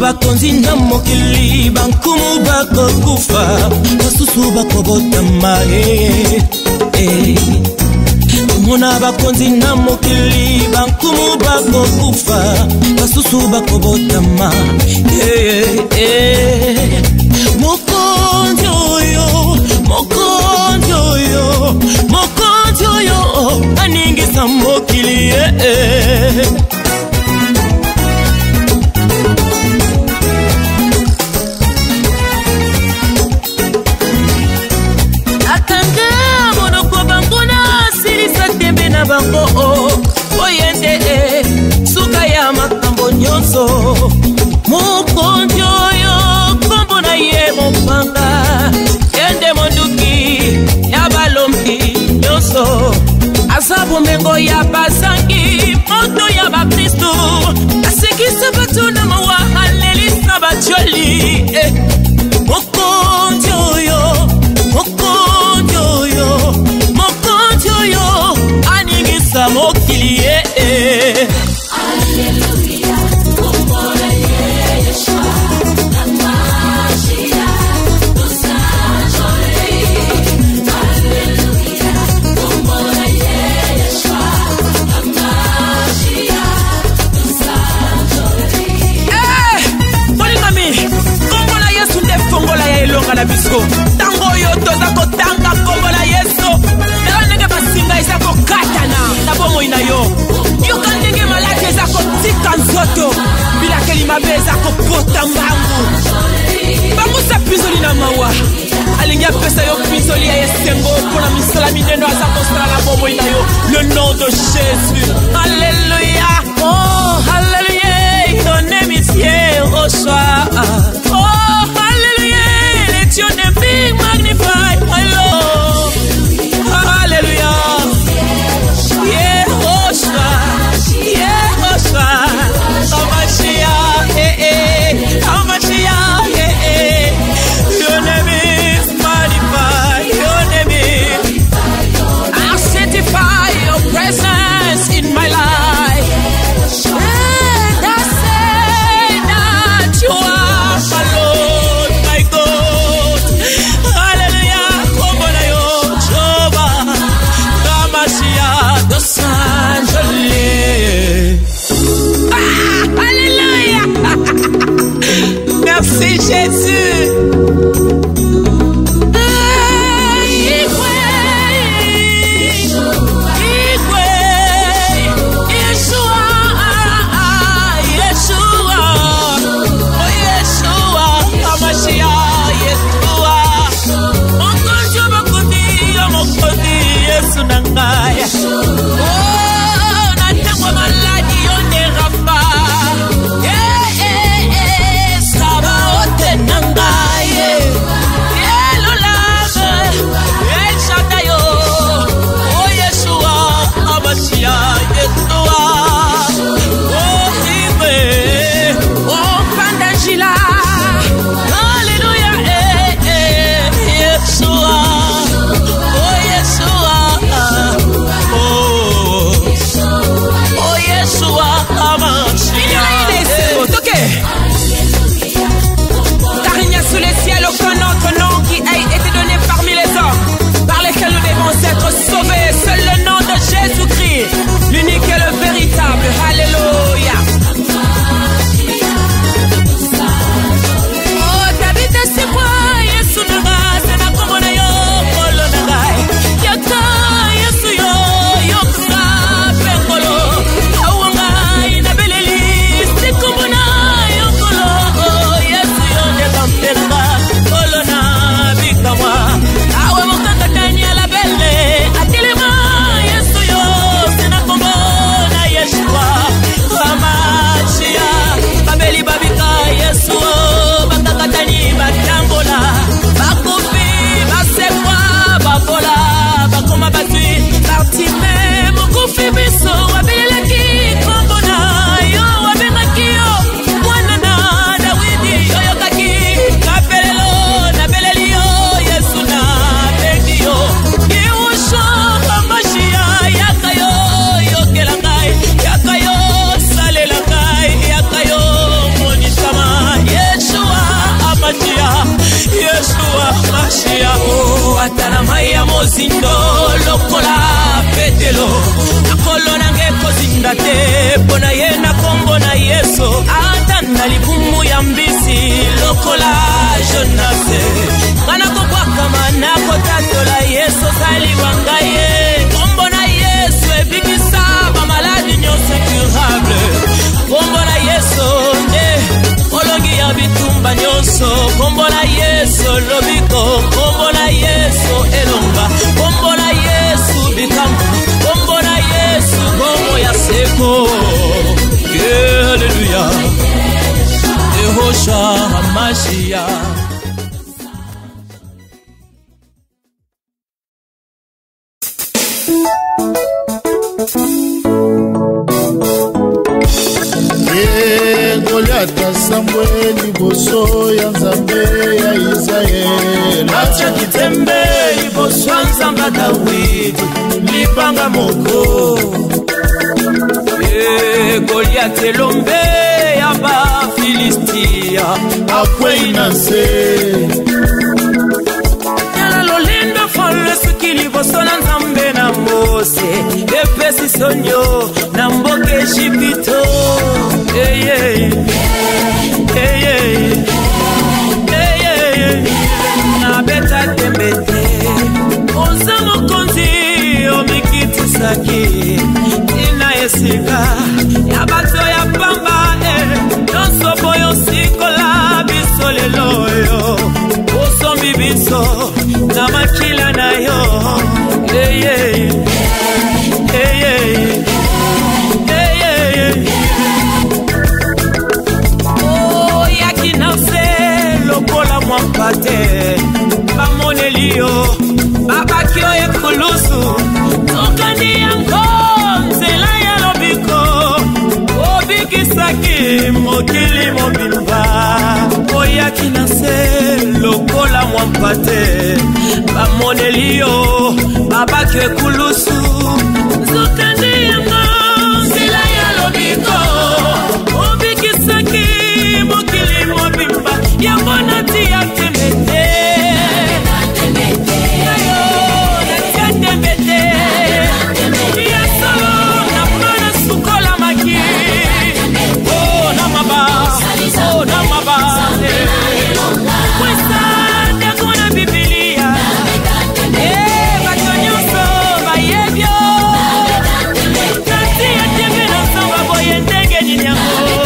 bakonzi na mokili bankumu bakokufa basusu bakobotama mona bakonzi na mokili bankumu bakokufa basusu bakobotama mokonzi oyo mokonzi oyo mokonzi oyo aningisa mokili bango oyende suka ya makambo nyonso mokonzi oyo kombo na ye mopanga yende monduki ya balombi nyonso aza bomengo ya bazangi moto ya bakristo asekisa bato na mawa alelisa batioli mokonzi oyo mokonzi oyo mokonzi oyo aningisa mokili Alleluia, kombola Yeshua, Amashia, Dosajole. Alleluia, kombola Yeshua, Amashia, Dosajole. Polingami, kombola Yesu nde fongola ya elonga na biso. Tango yo toza kotanga kombola Yesu. Nenge basinga eza kokatana na bomo ina yo. Yo kandenge malaki eza kotika nzoto. Bila kelima beza kopota mbangu. Bangu sa pizoli na mawa. Alingia pesa yo pizoli ya yesengo. Pona misala mineno aza kosala na bomo ina yo. Le nom de Jésus. Alléluia. Oh, alléluia. Ton name is Yehoshua. Oh, alléluia. Let your name be magnified, my Lord. Alléluia. Yehoshua. Yehoshua. Amashia. Amashia. Your name is magnified. Your name is. I sanctify your presence in my life. mozindo lokola petelo nakolo nange kozinda te pona ye na kombo na Yesu ata na libumu ya mbisi lokola Jonase kana kokwaka mana kotatola Yesu sali wangaye kombo na Yesu ebikisa ba maladi nyose curable kombo na Yesu nde olongi ya bitumba nyonso kombo na Yesu lobiko kombo na Yesu elonga kombo na Yesu bikambu kombo na Yesu kombo ya seko haleluya Yehosha Hamashiach Goliath Samuel boso ya Nzambe ya Israel acha kitembe iboso nzamba David lipanga moko Goliath lombe ya ba Filistia akwena se yala lolindo fole sukili boso na Nzambe na Mose epesi sonyo na mboke Egypto na beta tembete ozamo konzi omikitisaki ina esika ya bato ya pamba nonso boyo sikola biso leloyo osombi biso na makila na yo lokola mwampate bamonelio babakio ekulusu tokandi yango nzela ya lobiko obikisaki mokili mobimba oyaki na se lokola mwampate bamonelio babakio ekulusu tokandi yango nzela ya lobiko obikisaki mokili mobimba ya mwana tia temete ya solo na mana sukola maki oh na maba kwesa ndakona Biblia batonyuso bayebyo kati ya tembe na samba boye ndenge ninyango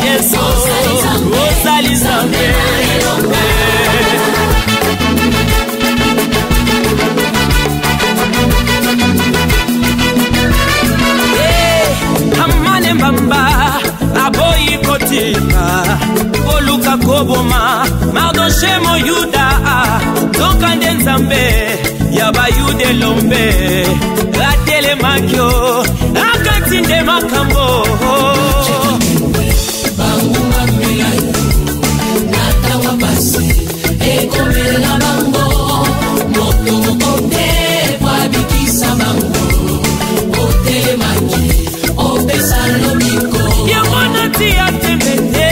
Yesu Osali Zambe Amane mbamba aboyi kotika Oluka koboma Mardoshe mo yuda Tokande Nzambe Yaba yude lombe Ratele makyo Akatinde makambo Ekomela bango, moto mokote, wabikisa bango, ote maki, opesa lomiko. Ya mwana tia tembete,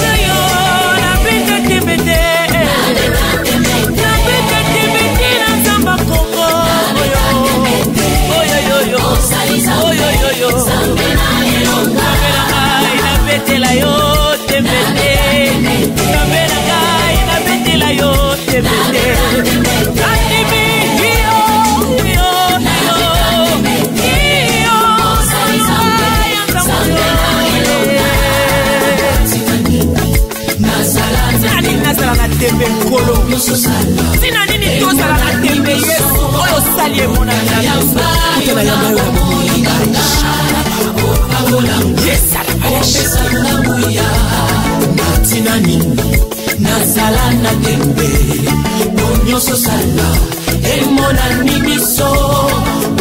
nayo na bita tembete, na bita tembete na Nzamba Kongo, oyo, oyo, na bete la yo tembete. Tembe kolo sina nini tosala na tembe Yesu oyo sali emona na kutana ya mayo na momolinga Yesu ala Namuya natina nini nazala na tembe bonyoso sala emona nibiso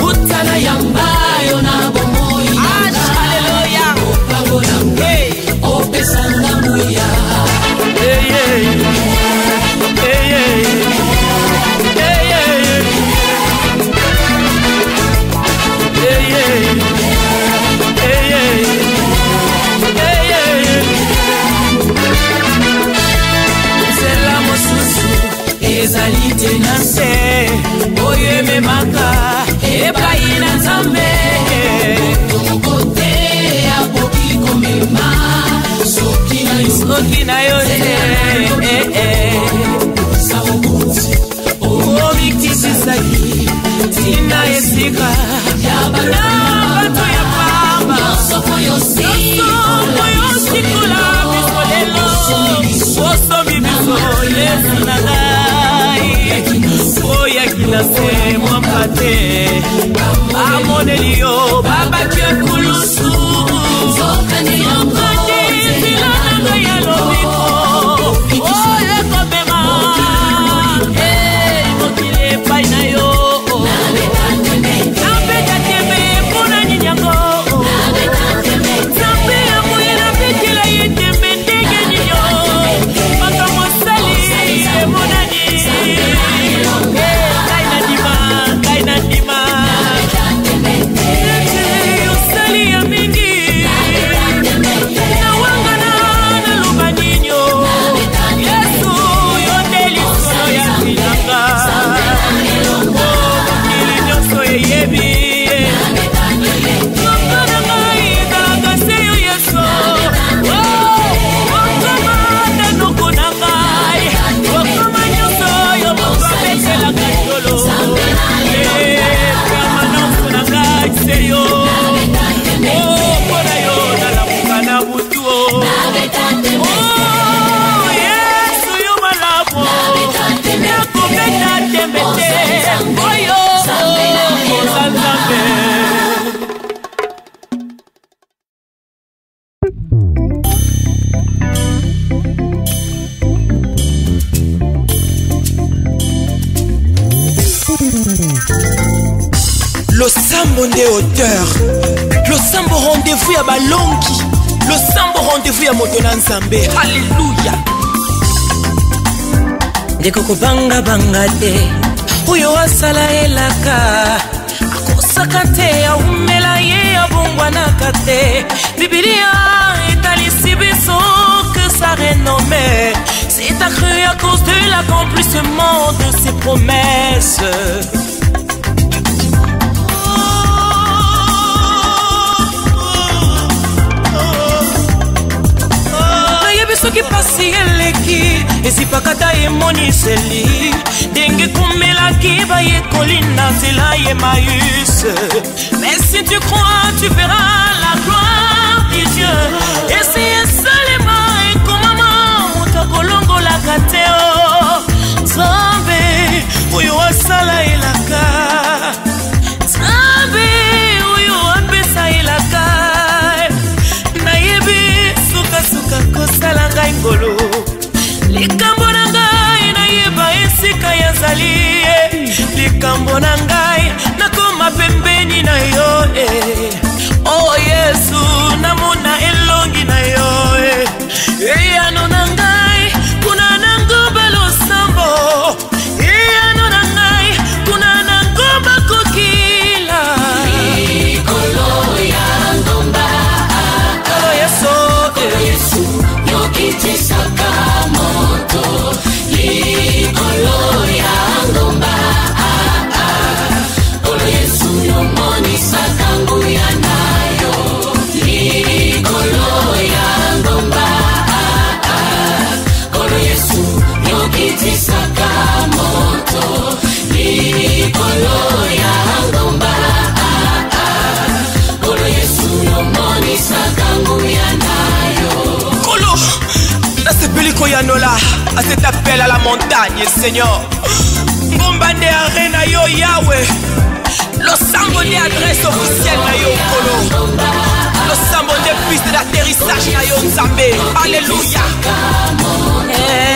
utana ya mayo na bomoi haleluya opesa namuya ezali te na se oyo ememaka epai na Nzambe moko te akoki komema soki na yo te omikisisaki tina esika ya bato ya pamba nyonso yosikola biso lelo osomi biso Yesu na ngai oyakila se mwamba te amoneli yo babaki ekulusu zokani zilananga ya lobiko oyekomema mokili epai na yo nabeta tembe mpona nini yango Nzambe ya moyena betela ye tembe ndenge ninyo maka mosali emonani ngai na ndima osali ya mingi nawangana naloba ninyo Yesu yo nde lisolo ya bilanga mokili nyonso eyebi okona ngai ezalaka se yo Yesu okoma ndanoko na ngai okoma nyonso yo moko apeselaka tolo permanence na ngai se yo mpona yo nalamuka na butu Yesu yo malamu nakobeta tembe te oyo koza Nzambe. Le sambo nde auteur, le sambo rendez-vous ya balongi, le sambo rendez-vous ya moto na Nzambe. Alléluia. Ndeko kubanga banga te uyo asala elaka akosaka te aumela ye abongwanaka te. Biblia etalisi biso que sa renommée c'est accru à cause de l'accomplissement de ses promesses. Soki pasi eleki esipakata emoniseli denge kumelaki bayekoli na nzela ye Emmaüs. Mais si tu crois tu verras la gloire de Dieu. Esi esalema ekomama moto akolongolaka te Nzambe oyo asala elaka Nzambe oyo apesa elaka nayebi suka kosala ngai ngolo likambo na ngai nayeba esika yazali likambo na ngai nakoma pembeni na yo oh Yesu namona elongi na yo eyano na ngai kuna na ngomba losambo eyano na ngai kuna na ngomba kokila likolo ya ngomba Yesu yokitisaka moto likolo ya ngomba Olo Yesu yomonisaka nguya nayo likolo ya ngomba Olo Yesu yokitisaka moto likolo ya ngomba Olo Yesu yomonisaka nguya nayo Kolo, nasepeli koyanola à cet appel à la montagne, Seigneur. Ngomba nde arena yo Yahweh. Le sambo nde adresse officielle na yo Kolo. Le sambo nde piste d'atterrissage na yo Nzambe. Alléluia.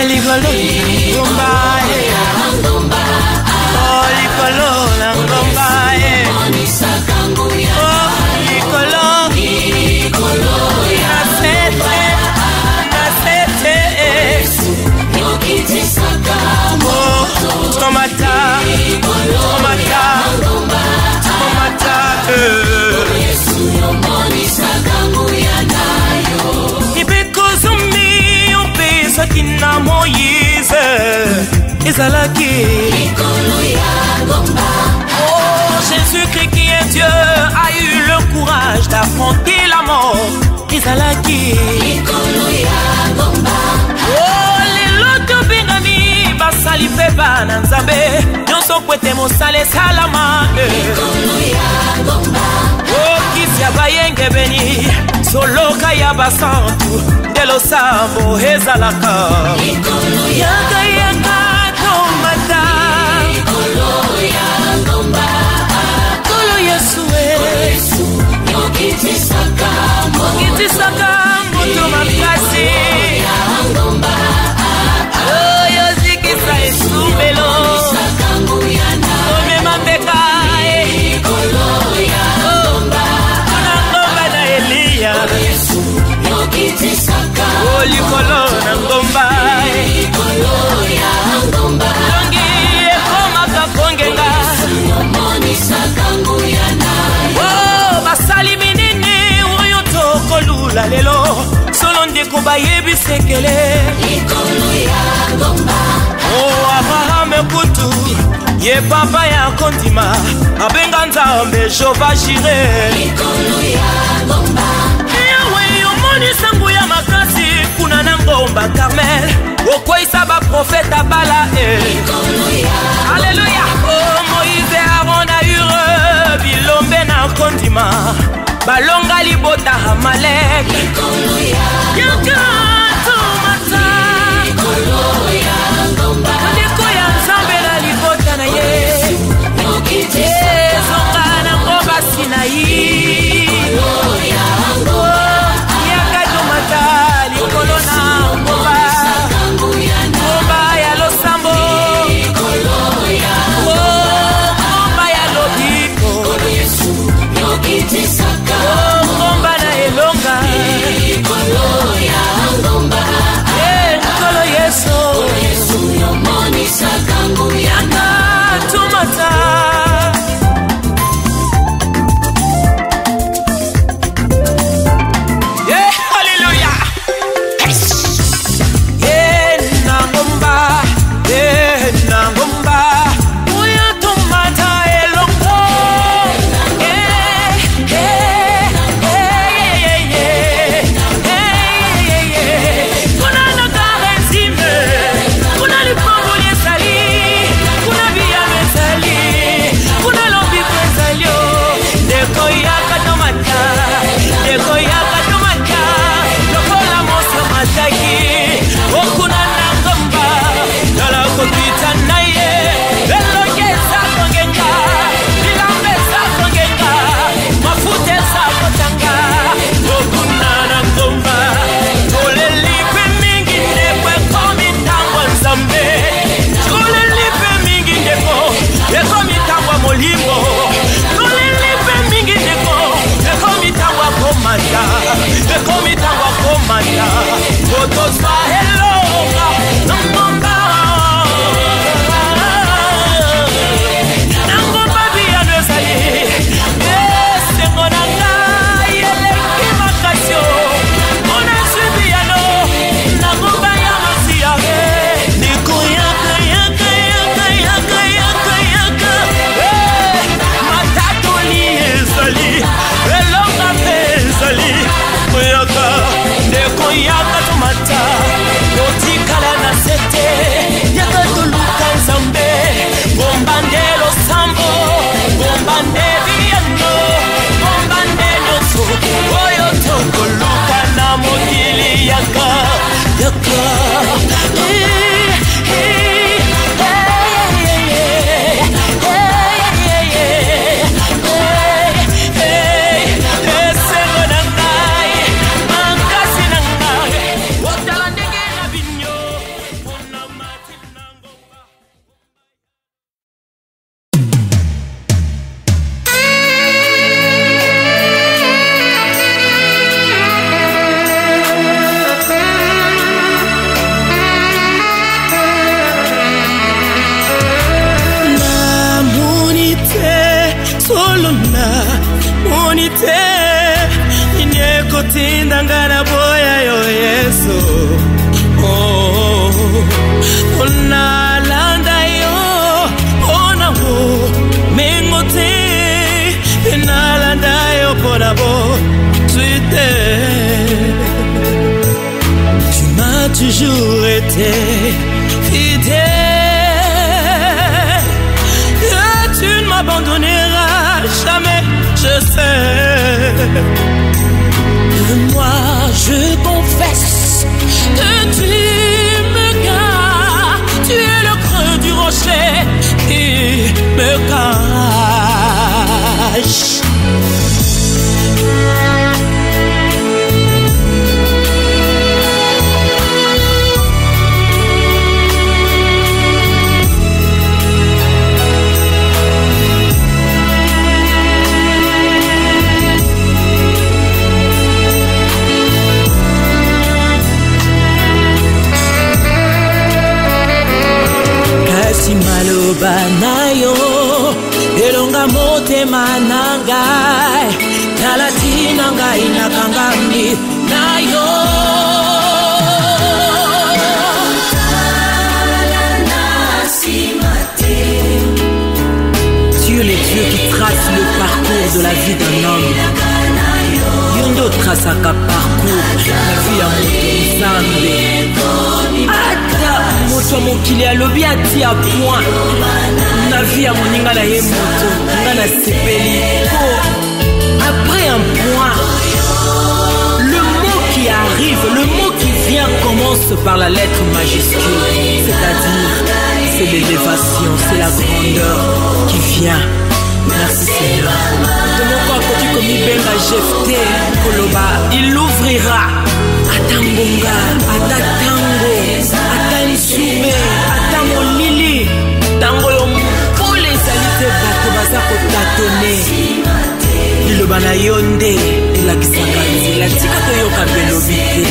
Likolo ngomba oh likolo na ngomba oh likolo Tomata Ibekozumi opesa kina Moïse ezalaki oh Jésus-Christ qui est Dieu a eu le courage d'affronter la mort ezalaki oh lelo tobengami basali mpe bana nzambe nyonso kwete mosala esalama okisi ya bayenge beni soloka ya basantu nde losambo ezalaka yaka yaka tomata kolo yesu okitisaka moto makasi oyo zikisa esumelo omema mbeka likolo na ngomba longi ekomaka kongenga oh basali minene oyo tokolula lelo solo ndeko bayebisekele oh Abraham kutu ye papa ya kondima abenga nzambe Jehova Jire sangu ya makasi kuna na ngomba Carmel okweisa ba profeta bala Alléluia oh Moïse Aaron Ure bilombe na kondima balonga libota Amalek yaka tomata ndeko ya nzambe na libota na ye zonga na ngomba Sinai Tindangana boya yo Yesu oh, oh, toujours été fidèle, que tu ne m'abandonneras jamais, je sais. Moi je confesse que tu me gardes, tu es le creux du rocher qui me cache. Maloba na yo elonga motema na ngai talatina ngai nakangami na yo. Tu es le Dieu qui trace le parcours de la vie d'un homme. Yondo trace un parcours la vie à moto nzambe. Moto mokili alobi ati a point na vie ya moninga na ye moto nga na sepeli po après un point le mot qui arrive, le mot qui vient commence par la lettre majuscule, c'est-à-dire c'est l'élévation, c'est la grandeur qui vient. Merci Seigneur. De mon corps côté comme il benga Jephté koloba il ouvrira atambonga atatango atalisume atamolili tango yo mpole ezali te bato baza kotatone liloba na yo nde elakisaka nzela tika toyoka belobi te.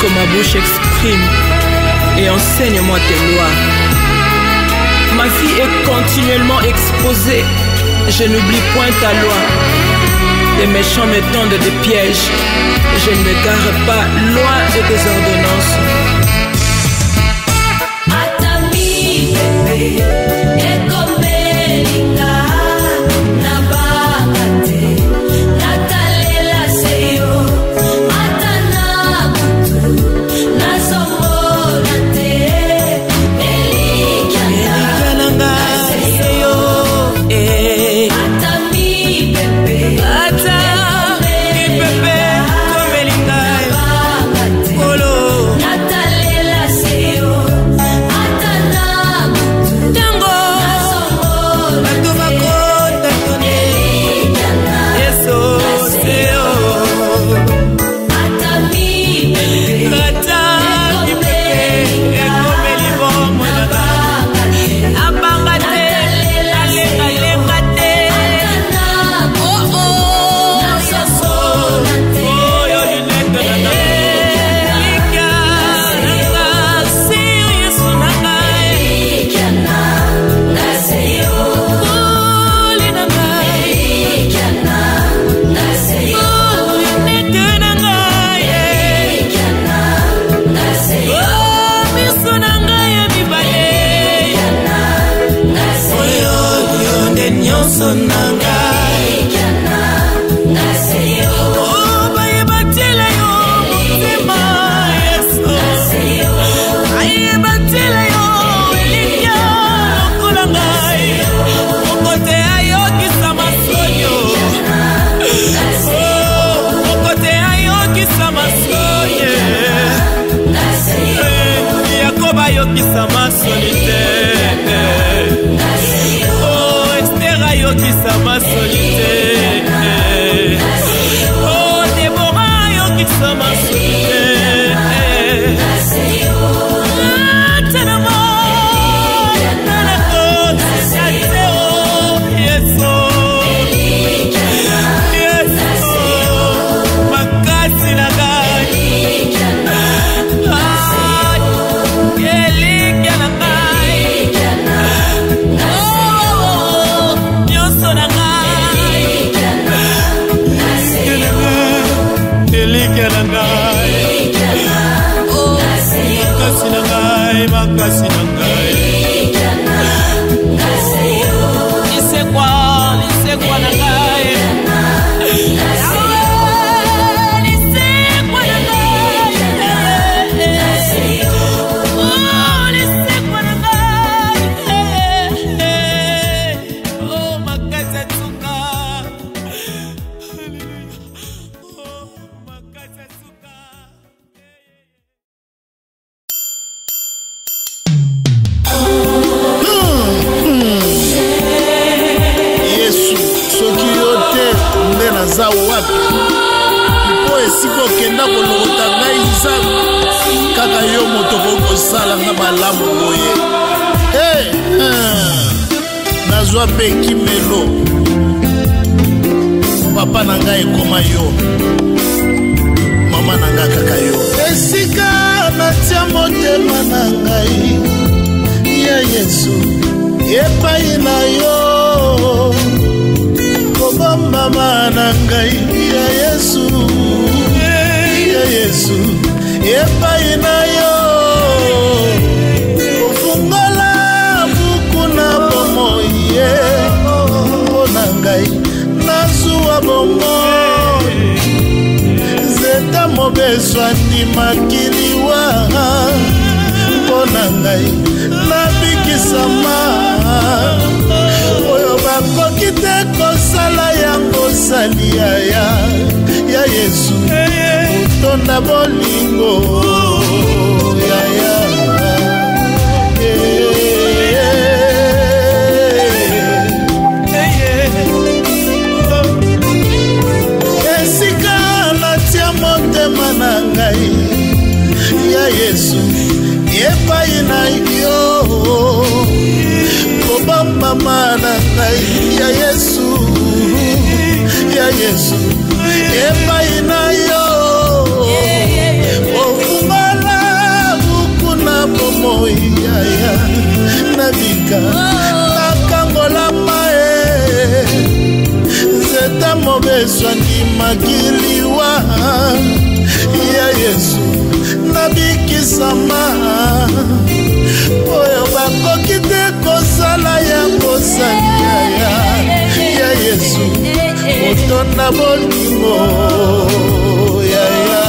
Que ma bouche exprime et enseigne-moi tes lois. Ma vie est continuellement exposée, je n'oublie point ta loi. Les méchants me tendent des pièges, je ne me gare pas loin de tes ordonnances. Oh, Esther ayoki sama malamu boye. Nazwa pe kimelo papa nanga ekoma yo mama nanga kaka yo. Esika natia motema na ngai ya Yesu epai na yo kobamba na ngai ya Yesu epai na yo ofungola buku na bomoi mpona ngai nazuwa bomoi zeta mobeso andimakiliwa mpona ngai nabikisama oyo bakoki te kosala yango salia ya Yesu otonda bolingo yaya. Esika natia motema na ngai ya Yesu epai na yo kobamba na ngai ya Yesu epai na yo ofungala buku na bomoi yaya nabika nakangola mae zeta mobeso andimakiliwa ya Yesu nabikisama oyo bakoki te kosala yango salia ya Yesu otonda bolingo yaya.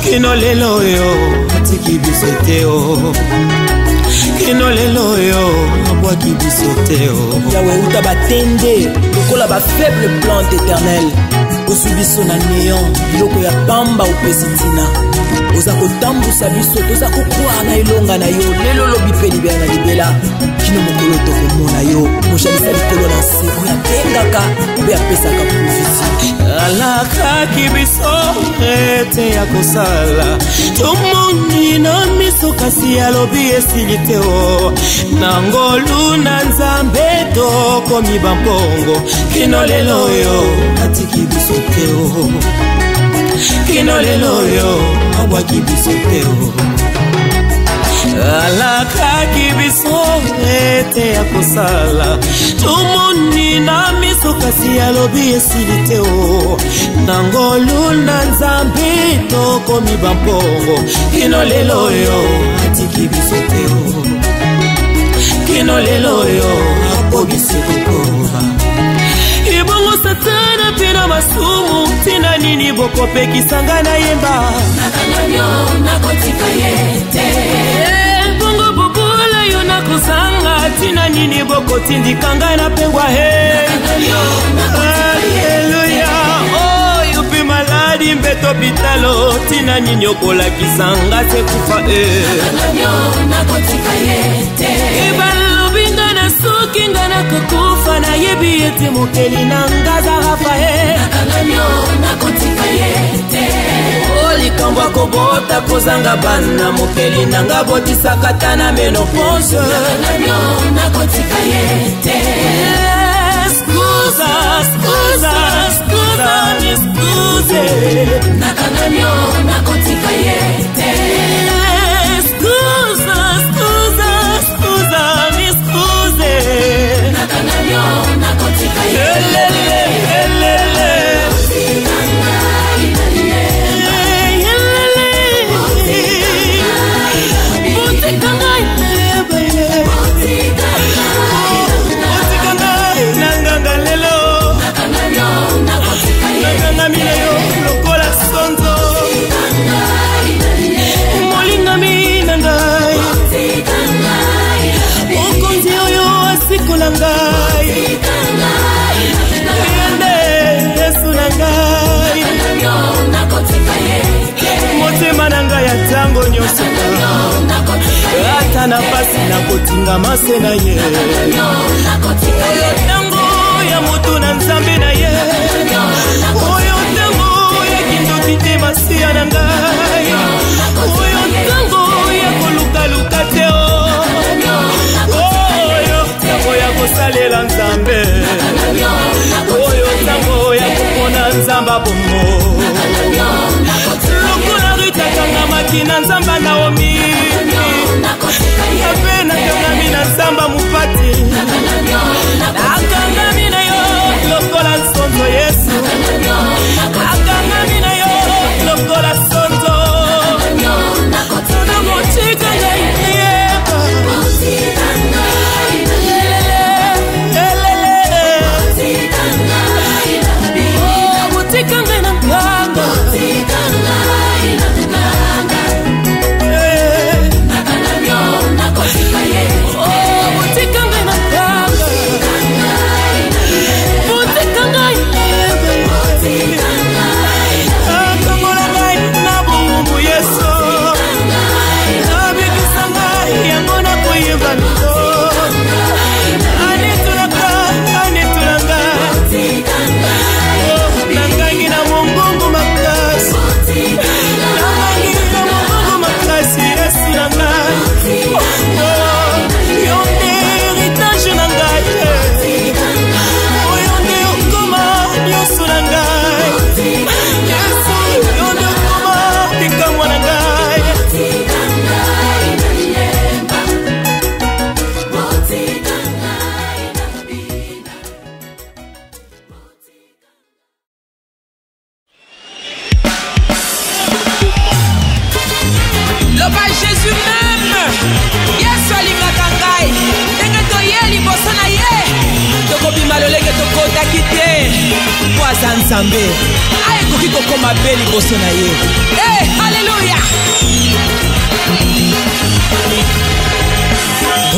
Kino lelo yo atiki bisoteo kino lelo yo abwaki bisoteo Yahweh uta batende lokola ba faible plante éternelle osubiso na néant biloko ya pamba upesitina oza kotambusa biso toza kokroire na elonga na yo lelo lobi mpe libela na libela kino mokolo tokomo mona yo moshalisa likolo na se oyo abengaka mpe apesaka profesi alakaki biso ete ya kosala tomoni na miso kasi alobi esili te o na ngolu na nzambe tokomi bampongo kino lelo oyo atiki biso te o kino lelo oyo abwaki biso te o alakaki biso ete ya kosala tomoni na miso kasi alobi esili te o na ngolu na nzambe tokomi bampongo kino lelo oyo atiki biso te o kino lelo oyo akobisi kokoma ibongo satana pena masumu tina nini bokopekisanga na yemba nakanganyo nakotika yete bongo bobola yo nakosanga tina nini bokotindikanga na pengwa he Haleluya oh yupi maladi mbeto pitalo tina nini okolakisanga sekufa nakanganyo nakotika yete ibalobi soki nga nakokufa nayebi ete mokeli na ngaza rafael nakanganyo nakotika ye te o likambo akobota kozanga bana mokeli na nga botisaka ta na menopause nakanganyo nakotika ye te Scusa, scusa, scusa, mi scuse nakanganyo nakotika ye te Scusa, scusa, scusa, mi scuse nakanganyo nakotika ye elele elele motema na ngai ya ntango nyonso ata na pasi nakotinga mase na ye oyo ntango ya moto na nzambe na ye oyo ntango ya kindoki te masiya na ngai oyo ntango ya kolukaluka te oyo ntango ya kosalela nzambe oyo ntango ya kopona nzamba bombo lokola ritakanga makina nzamba naomi ape nakangami na nzamba mupati akangami na yo lokola nsonzo yesu akangami na yo lokola sonzo motika ngai yeba motika ngai na mganga nzambe ayekoki kokoma be liboso na ye haleluya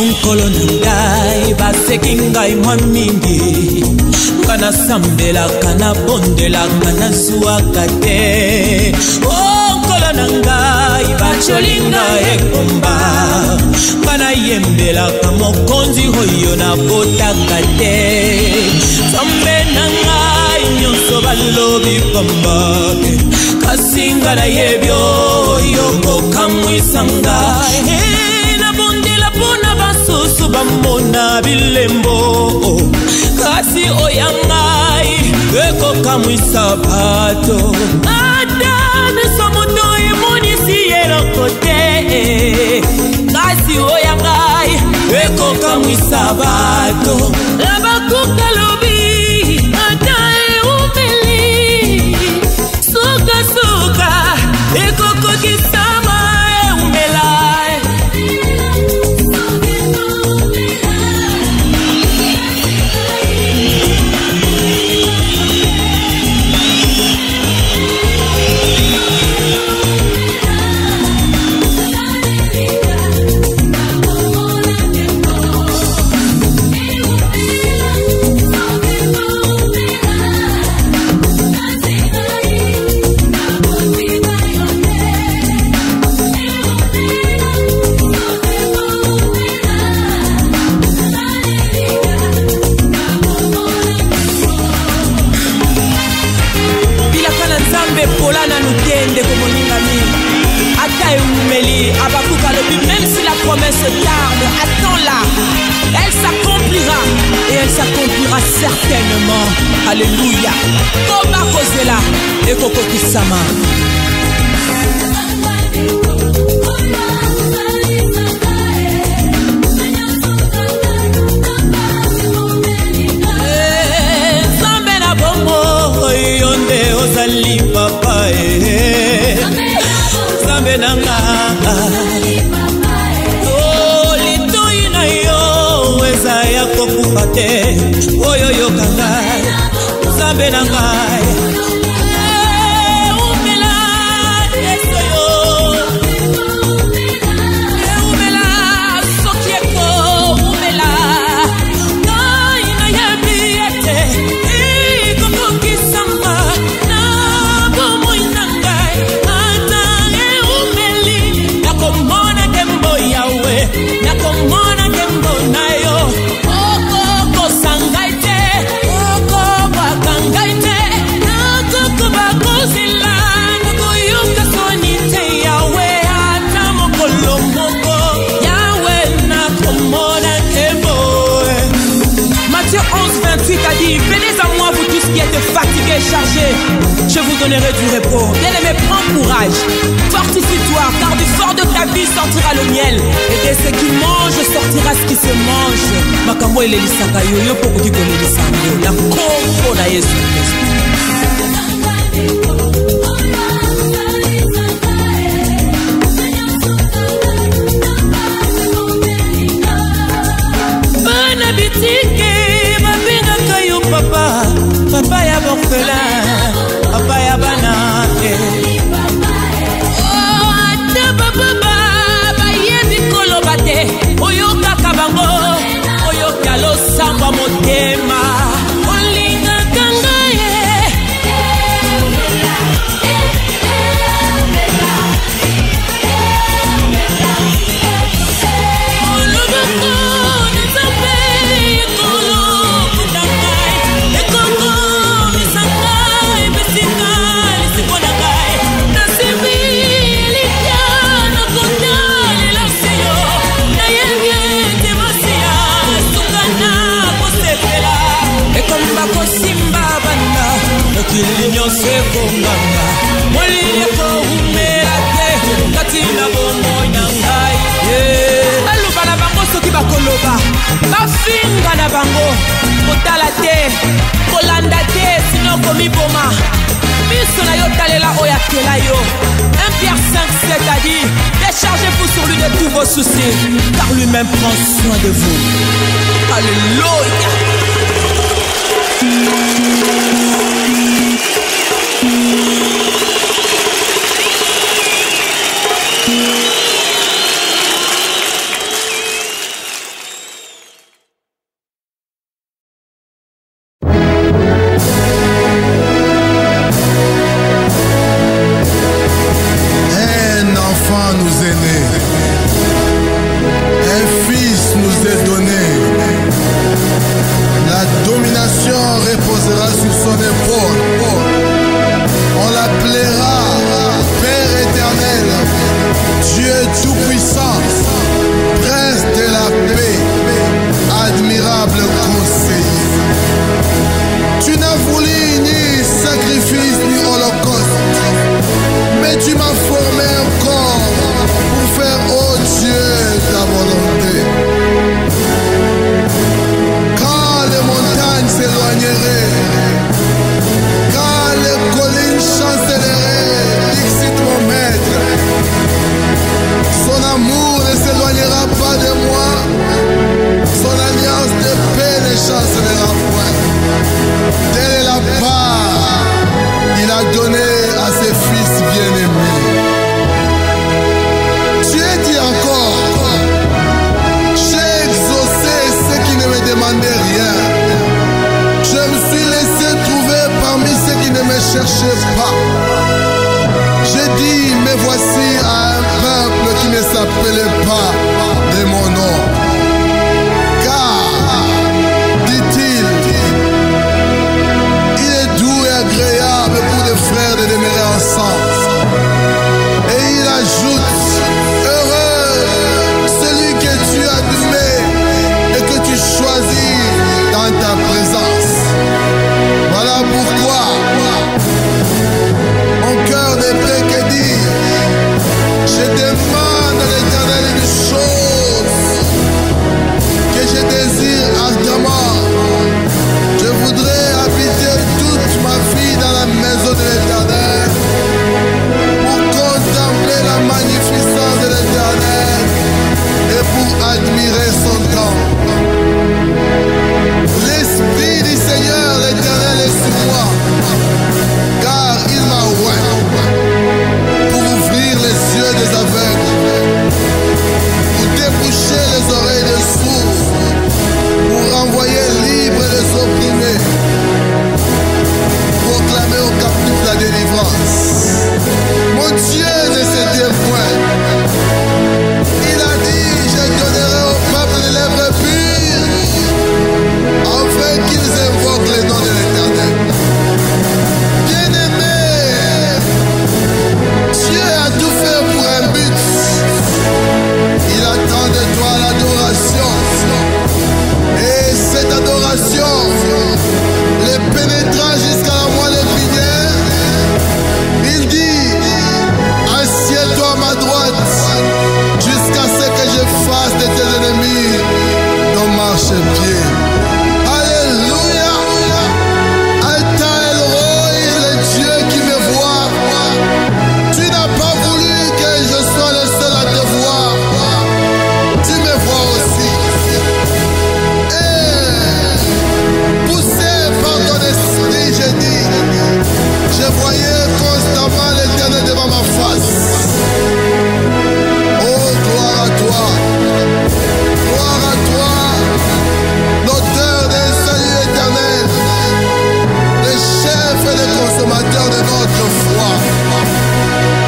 onkolo na ngai baseki ngai mwa mingi nga nasambelaka nabondelaka nazwwaka te onkolo na ngai cholinga ekomba Bana yembelaka mokonzi oyo na botaka te Nzambe na ngai nyonso balobi pamba kasi nga nayebi oyo kokamwisa ngai nabondela mpona basusu bamona bilembo kasi oya ngai ekokamwisa bato Adam so moto emonisi eloko te kasi oya ngai ekokamwisa bato Abakuka lobi ata eumeli suka suka ekokokisama eumela même si la promesse tarde, attends-la, elle s'accomplira et elle s'accomplira certainement. Alléluia. Koba kozela et koko kisama. Zambe na bongo yonde ozali papa Zambe na nga Kokupate oyo yokanga Zambe na ngai umela yeso yo umela sokieko umela ngai na yabiete kokokisanga na bomoi na ngai ata umeli nakomona tembo yawe nakomona tembo na yo venez à moi vous tous qui êtes fatigués, chargés, je vous donnerai du repos. Bien-aimé, prends courage, fortifie-toi, car du fort de ta vie sortira le miel, et de ce qui mange sortira ce qui se mange. Makambo elelisaka yo poko ki kolelisaka na kombo na Yesu Kristo. Bana bitike Papa, papa ya borfelin, papa ya banane. Oh, ata papa ba yebi kolobate, oyo kaka bango, oyo kalo samba motema, olinga kanga ye. Kilinyo seko nganga Molileko umerate Katina bongo nyangai Baluba na bango soki bakoloba Bafinga na bango Kotala te Kolanda te Sino komiboma Miso na yo talela oya kela yo 1 Pierre 5:7 a dit déchargez-vous sur lui de tous vos soucis car lui-même prend soin de vous. Alléluia. Un enfant nous cherchez pas. J'ai dit, mais voici un peuple qui ne s'appelait pas de mon nom. Car, dit-il, il est doux et agréable pour des frères de demeurer ensemble. Et il ajoute, heureux celui que tu admets et que tu choisis dans ta présence. Voilà pourquoi mon cœur ne peut que dire, je demande à l'Éternel une chose que je désire ardemment. Je voudrais habiter toute ma vie dans la maison de l'Éternel pour contempler la magnificence de l'Éternel et pour admirer son temple. L'Esprit du Seigneur, l'Éternel est sur moi, car il m'a oint pour ouvrir les yeux des aveugles, pour déboucher les oreilles des sourds, pour renvoyer libres les opprimés, pour proclamer aux captifs la délivrance. Mon Dieu ne se dévoile. Il a dit, je donnerai au peuple des lèvres pures, afin qu'ils invoquent le nom de l'Éternel. Bien-aimé, Dieu a tout fait pour un but. Il attend de toi l'adoration. Et cette adoration les pénétra jusqu'à la moelle épinière. Il dit, assieds-toi à ma droite jusqu'à ce que je fasse de tes ennemis ton marchepied. Alléluia. Alta El Roi, le Dieu qui me voit. Tu n'as pas voulu que je sois le seul à te voir. Tu me vois aussi. Et poussé par ton esprit, j'ai dit, je voyais constamment l'Éternel devant ma face. Oh, gloire à toi. Gloire à toi, l'auteur d'un salut éternel, le chef et le consommateur de notre foi.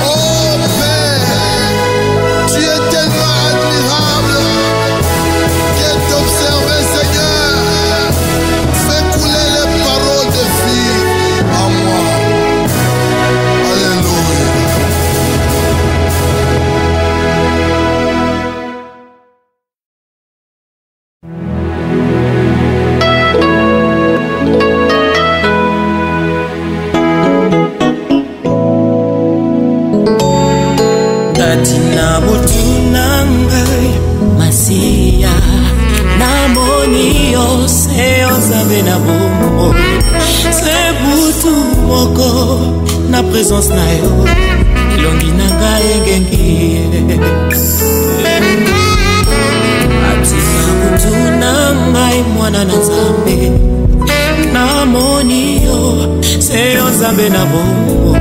Oh Père, tu es tellement admirable que t'observer, Seigneur, fait couler les paroles de vie en moi. Alléluia. Datina butunangai masia namoni ose ozabe na bongo se butu moko na présence na yo longi nanga engengi atina butunangai mwana na Nzambe namoni yo se ozabe na bongo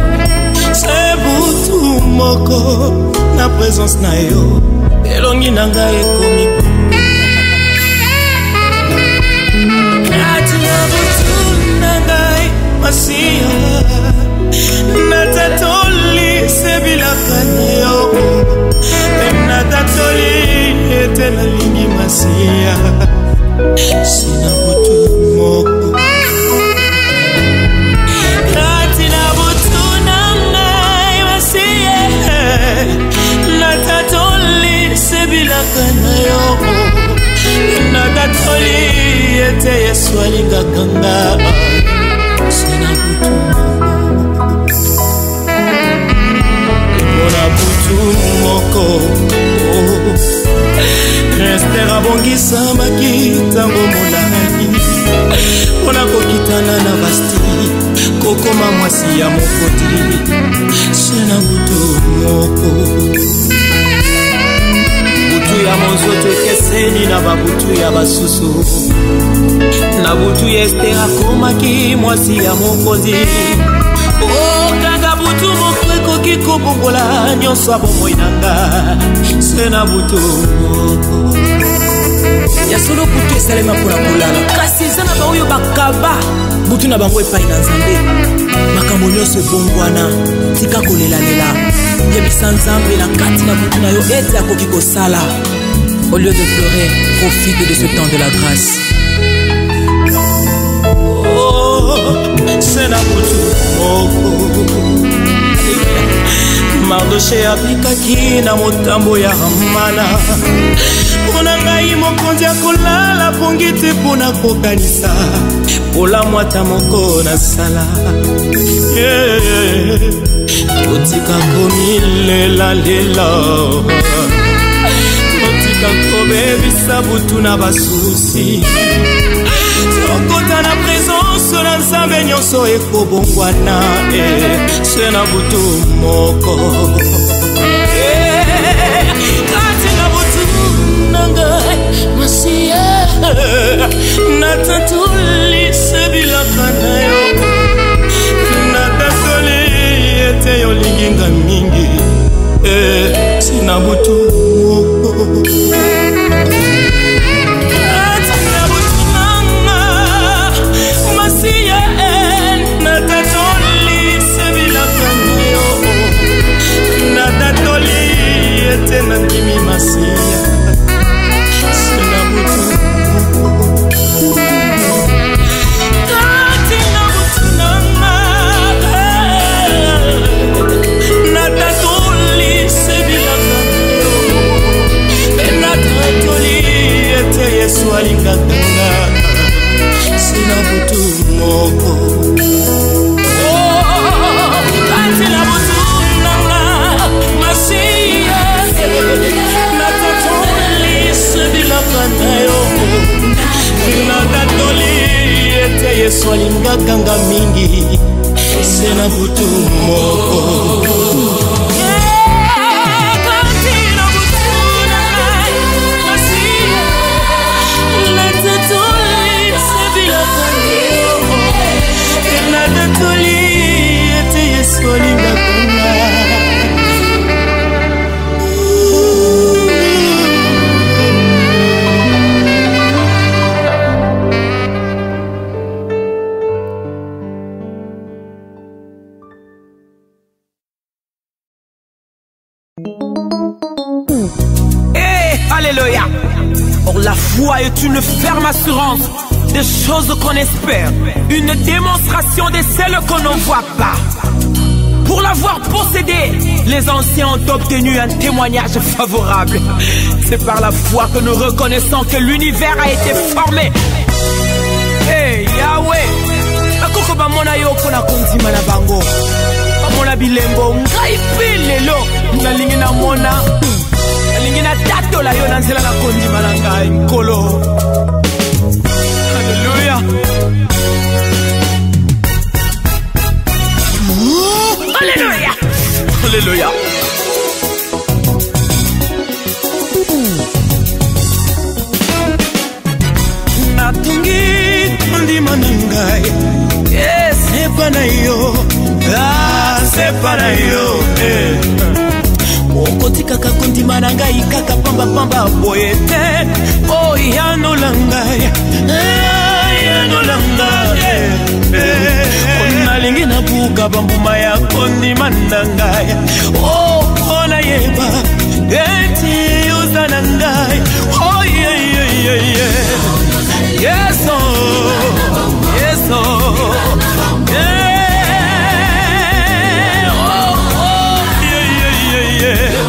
se butu moko na présence na yo elongi na ngai ekomi atina butu na ngai masia natatoli sebilaka na yo natatoli ete nalingi masia sina butu moko atina butu na ngai masia natatoli sebilaka na yo natatoli ete Yesu alingaka nga sina butu mpona butu moko Esther abongisamaki ntango molai mpona kokitana na Vasti kokoma mwasi ya mokoti sina butu moko butu ya monzoto ekeseni na babutu ya basusu na butu ya Esther akomaki mwasi ya mokonzi okanga butu moko ekoki kobongola nyonso ya bomoi na nga se na butu moko ya solo butu esalema mpona kolala kasi eza na baoyo bakaba butu na bango epai na Nzambe makambo makambo nyonso ebongwana tika kolelalela yebisa nzambe na kati na butu na yo ete akoki kosala. Au lieu de pleurer, profite de ce temps de la grâce. C'est la butu Mardoché abikaki na motambo ya Hamana. Mpona ngai mokonzi akolala pongi te mpona kokanisa pola mwata moko na sala. Totika komilela lela, totika kobebisa butu na basusi. Tokota na présence na nzambe nyonso ekobongwana. Se na butu moko kati na butu nanga masiya natatulise bilaka na yo natatoli ete yolinginga mingi sina butu moko kati na butu nanga masiya natatulise bilaka na yo natatoli ete nandimi masiya sina butu kati na butu nanga natatolise bilaka yo natatoli ete Yesu alingakanga sina butu moko kati na butu nanga masiya natatolise bilaka na yo natatoli ete Yesu alingakanga mingi sina butu moko. Alléluia. Or la foi est une ferme assurance des choses qu'on espère, une démonstration de celles qu'on ne voit pas. Pour l'avoir possédé, les anciens ont obtenu un témoignage favorable. C'est par la foi que nous reconnaissons que l'univers a été formé. Hey Yahweh, akoko bamona yo pona kondima na bango. Bamona bilembo ngai pilelo nalingi na mona. Nalingi na tato la yo na nzela na kondima na ngai nkolo. Alléluia. Alléluia. Alléluia. Natungi kondima na ngai. Yes, c'est na yo. Ah, c'est na yo. Okotika kakondima na ngai kaka pamba pamba boye te. Oh yanola ngai. Yanola ngai. Onalingi na buka bambuma ya kondima na ngai. Oh ona yeba. Eti uza na ngai. Oh yeah yeah yeah yeah. Yes oh. Yes oh. Yeah. Oh oh yeah yeah yeah yeah.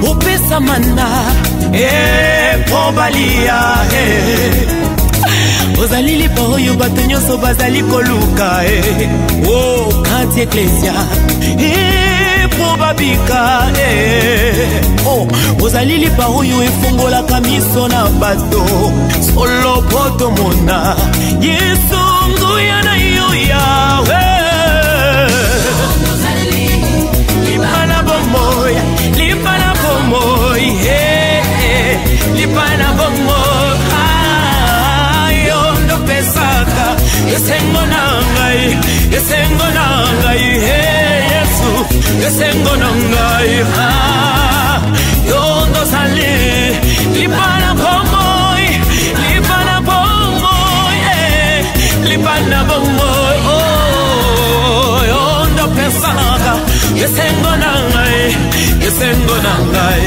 Opesa mana probalia ozalili pa oyo bato nyonso bazali koluka oh kati eklesia mpo babika ozali lipa oyo efungolaka miso na bato solo po tomona Yesu nguya na yo Yawe lipa na bomoi lipa na bomoi yondo pesaka esengo na ngai Yesu esengo na ngai yondo sali lipa na bomoi yondo pesaka esengo na ngai esengo na ngai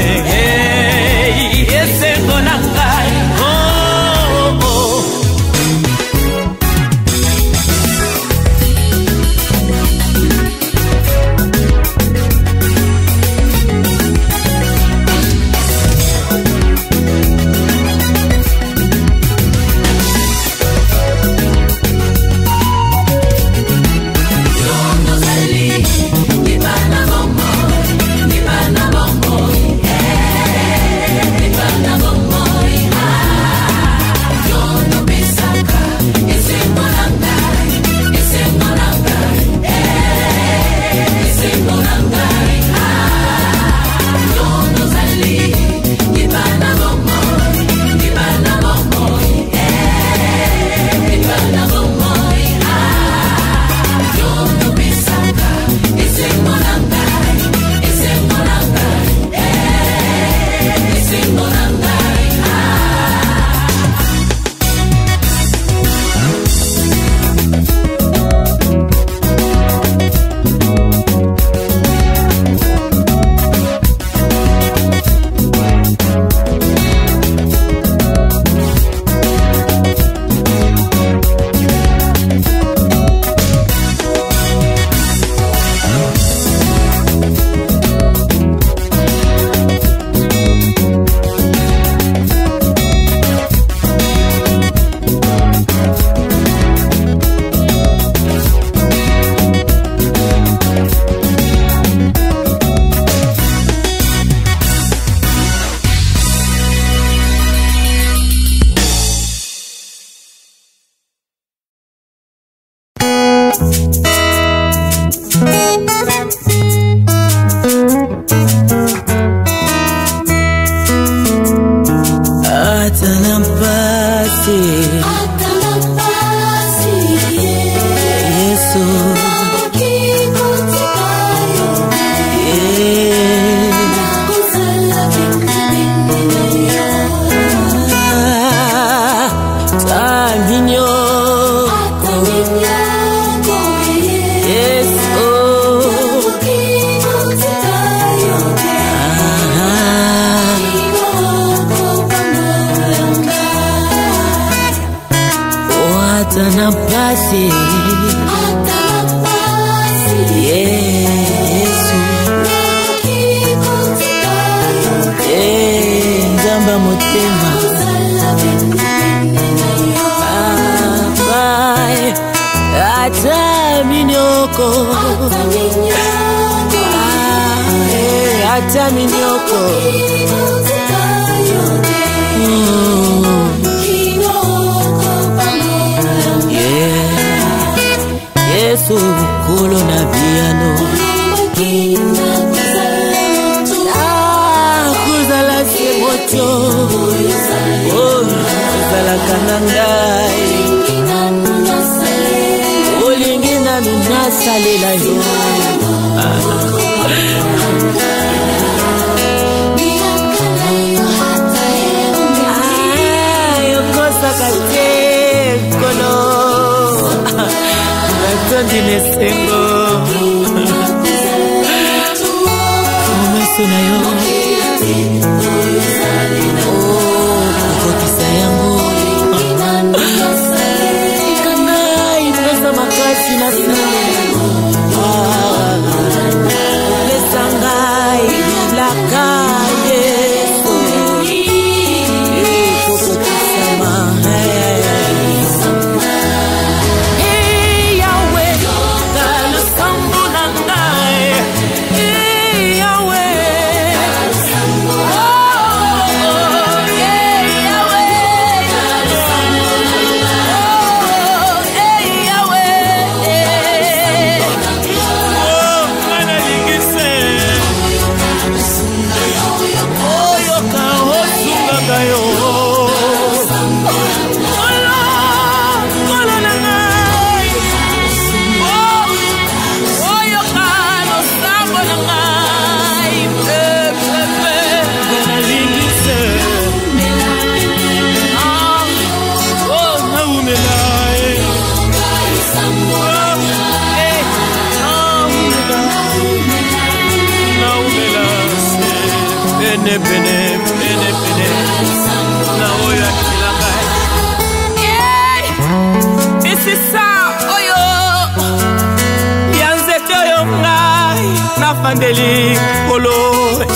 nafandeli kolo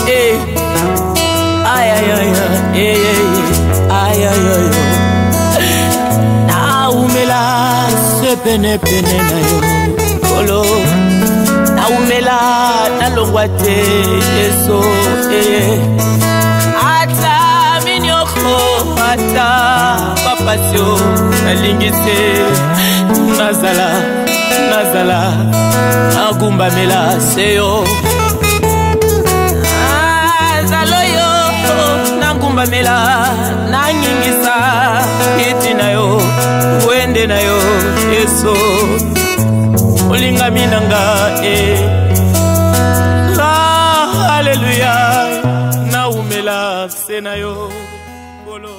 ay ay ay ay ay ay na umela se pene pene na yo kolo na umela na longwate eso ata minyoko ata papasio nalingise nazala agumba mela seyo azaloyo nagumba mela nanyingisa iti nayo wende nayo eso olinga minanga haleluya na umela senayo bolo.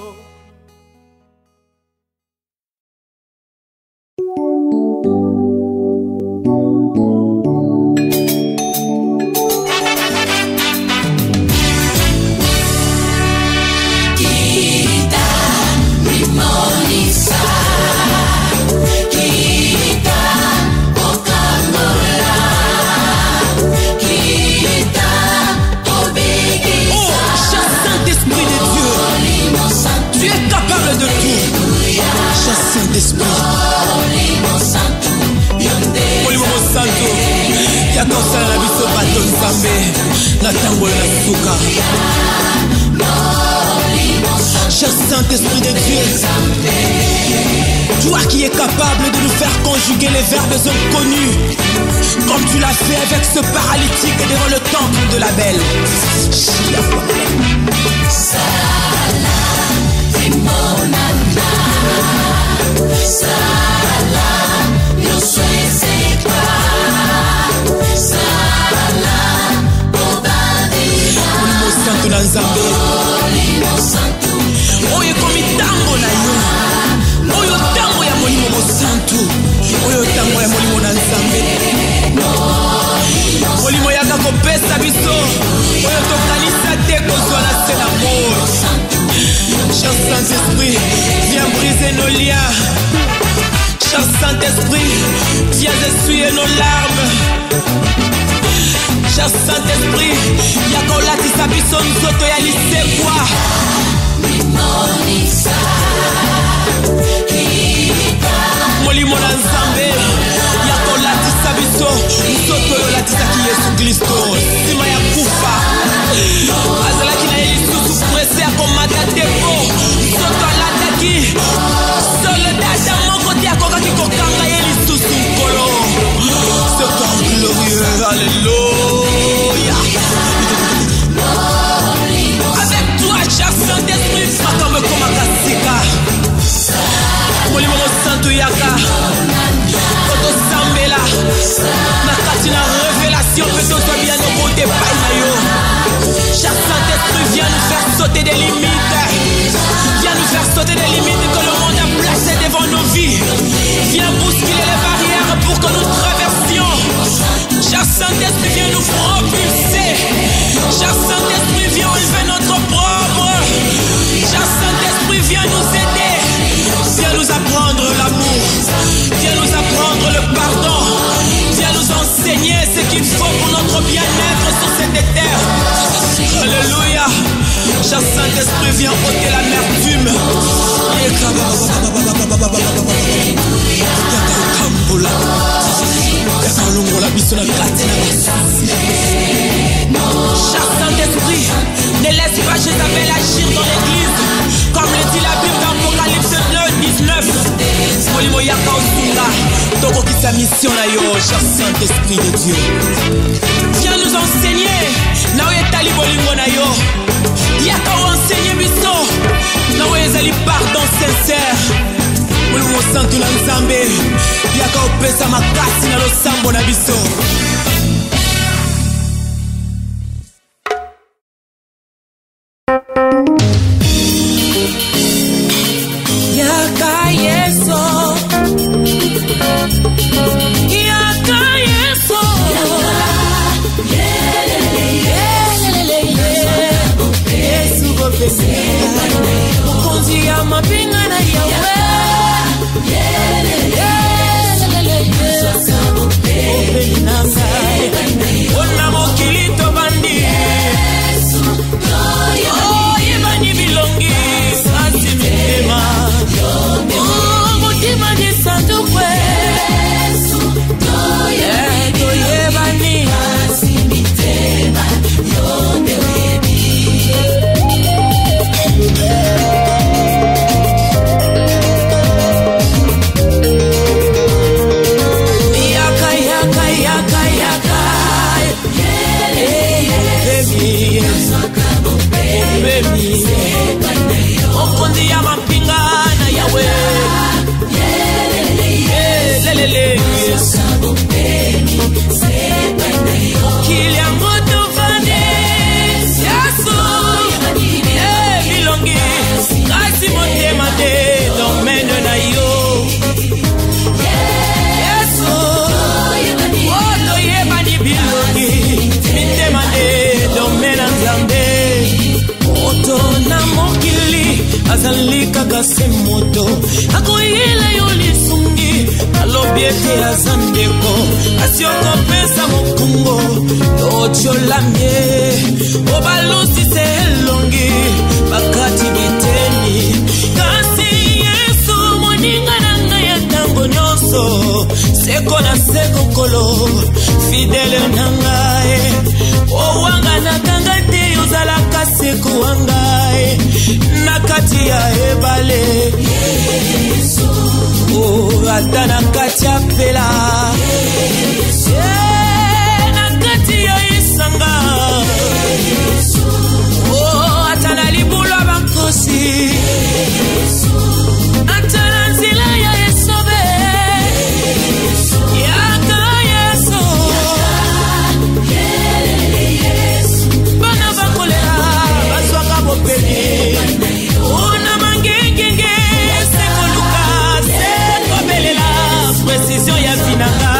Cher Saint-Esprit de Dieu, toi qui es capable de nous faire conjuguer les verbes inconnus, comme tu l'as fait avec ce paralytique devant le temple de la belle. Oyo komi tango na yo, oyo tango ya molimo mosantu, oyo tango ya molimo na Nzambe, molimo yaka kopesa biso, oyo tokanisa te kozwa na se na mort. Cher Saint-Esprit, viens briser nos liens. Cher Saint-Esprit, viens essuyer nos larmes. Cher Saint-Esprit, yaka olatisa biso nzoto ya lisekwa. Molimo na Nzambe yaka olatisa biso nzoto oyo olatisaki Yesu Kristo nsima ya kufa. Azalaki na ye lisusu prese ya komata depo, nzoto alataki soldata moko te akokaki kokanga ye lisusu nkolo. Ce corps glorieux, alléluia. Avec toi, cher Saint-Esprit, makambo ekomaka sika. Molimo mosantu yaka kotosambela na kati na révélation mpe tozwa bien nokote epai na yo. Cher Saint-Esprit, viens nous faire sauter des limites. Viens nous faire sauter des limites que le monde a placées devant nos vies. Viens bousculer les barrières pour que nous traversions. Cher Saint-Esprit, viens nous propulser. Cher Saint-Esprit, viens enlever notre propre. Cher Saint-Esprit, viens nous aider. Viens nous apprendre l'amour. Viens nous apprendre le pardon. Viens nous enseigner ce qu'il faut pour notre bien-être sur cette terre. Alléluia. Cher Saint-Esprit, viens ôter l'amertume. Cher Saint-Esprit, ne laisse pas Jézabel agir dans l'église, comme le dit la Bible dans Apocalypse 9:19. Molimo yaka osunga, tokokisa mission na yo, cher Saint-Esprit de Dieu. Viens nous enseigner, na oyo etali bolingo na yo. Yaka enseigner biso, na oyo ezali pardon sincère. Molimo santu na Nzambe, yaka opesa makasi na losambo na biso. te aza ndeko kasi okopesa mokongo totiolamye obalusi se elongi bakati biteni kasi Yesu moninga na ngai ya ntango nyonso seko na seko kolo fidele na ngai owanga na kanga te ozalaka seko wa ngai na kati ya ebale Yesu ata na kati ya pela na kati ya isanga ata na libula bankosi ata na nzela ya esobe yaka Yesu bana bakolela bazwaka bopeli ona mangengenge sekoluka sekobelela precision ya vinanga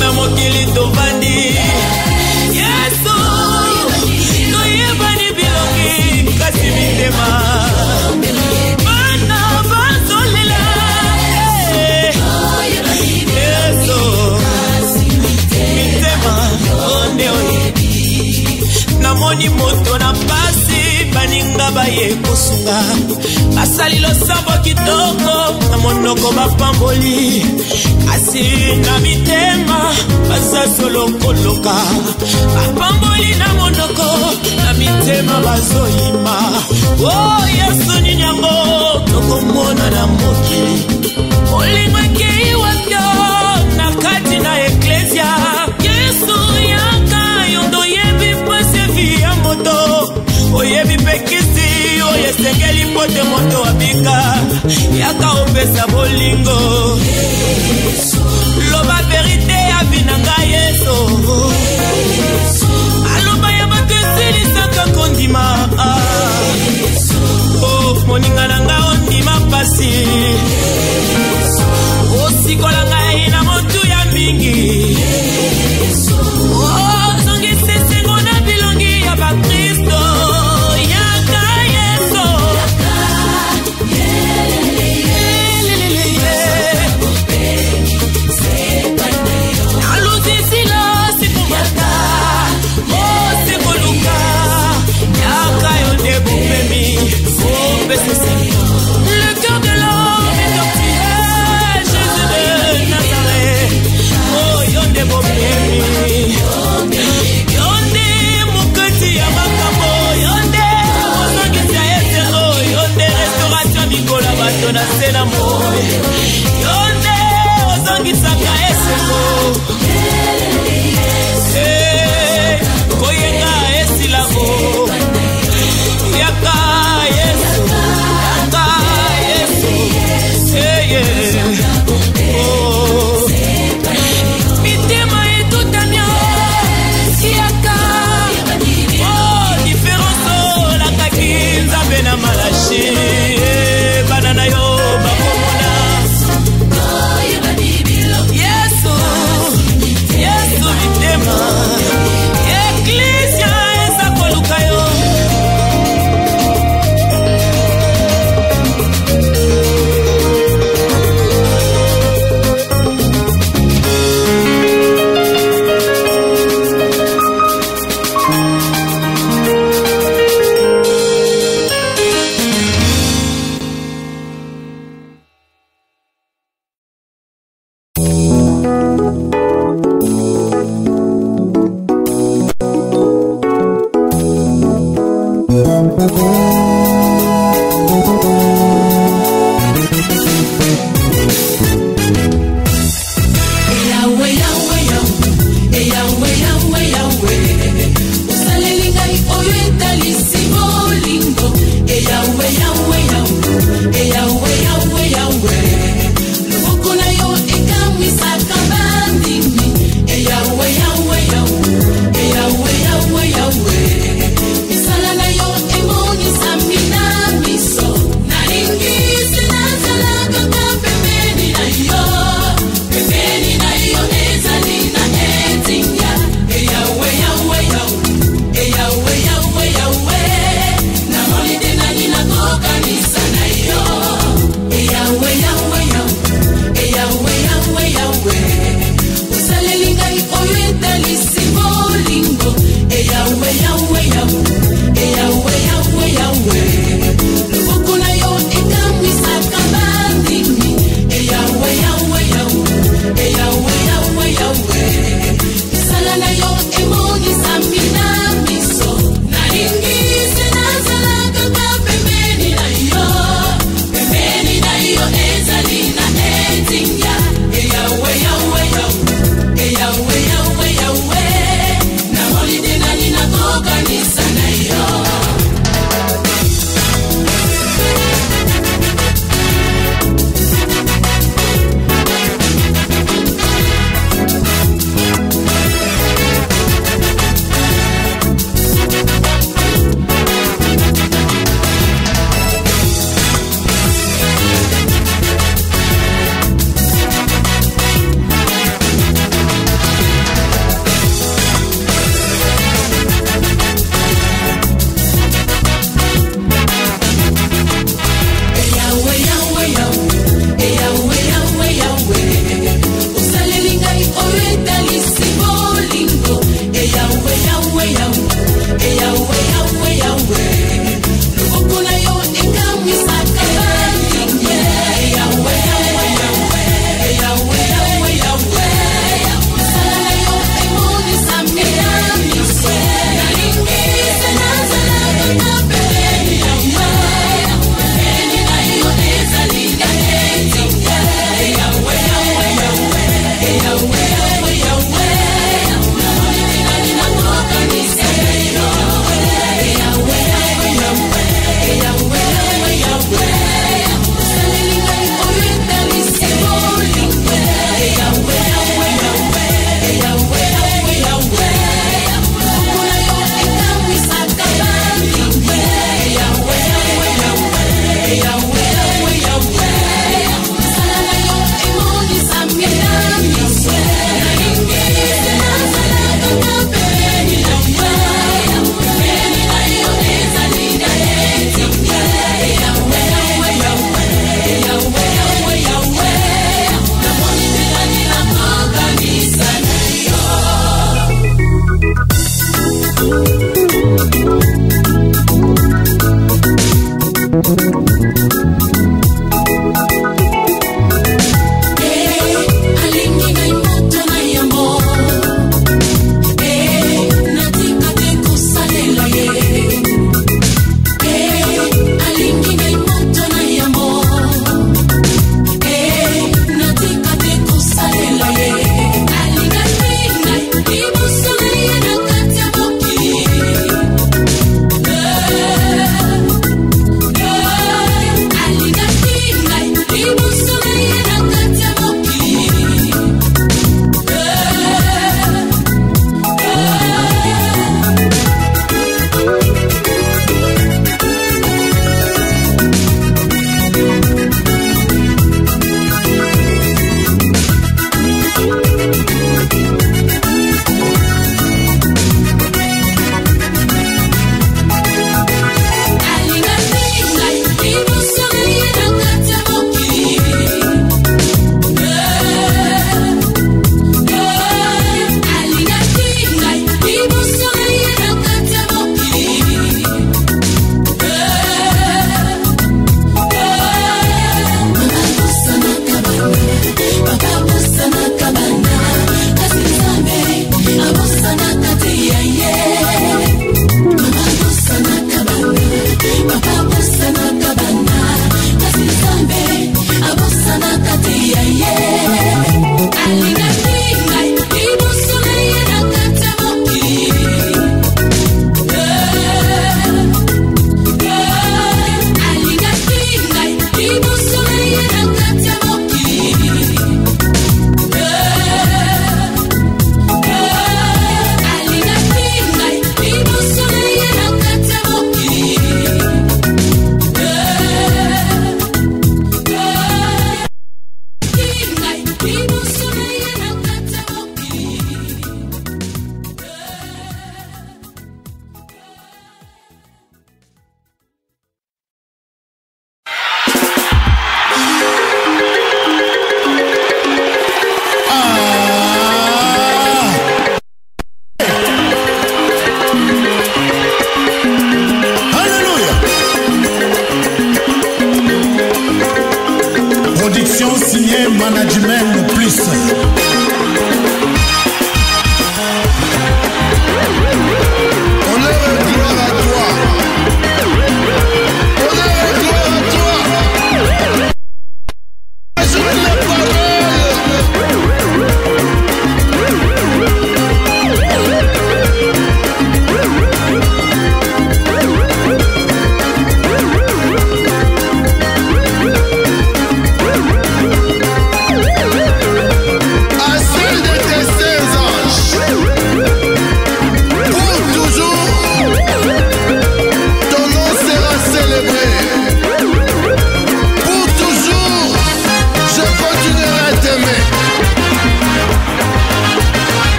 na mokili tovandi Yesu toyebani bilongi kasi mitema bana bazolela Yesu mitema onde oyebi namoni moto na pasi baninga baye kosunga basali losambo kitoko na monoko bapamboli kasi na mitema basasolo koloka bapamboli na monoko na mitema bazoyima oh Yesu ninyango tokomona na mokili olingo ekei wapyo na kati na eklesia Yesu yaka yondo yebi pasi vi ya moto oyebi pekisi oyesengeli pote moto wabika yaka opesa bolingo loba verite ya vinanga Yesu aloba ya bato esilisaka kondima oh moninga nanga ondima pasi osikola ngai na motu ya mingi oh zongisi sengo na bilongi ya bakristo yaka Yesu aluzisilo sipumata oh sekoluka yaka yonde bupemi oh pesese le cœur de l'homme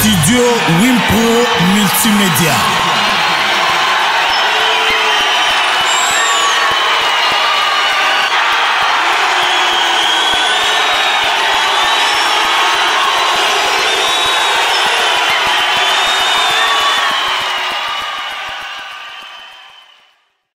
Studio Wimpro Multimédia.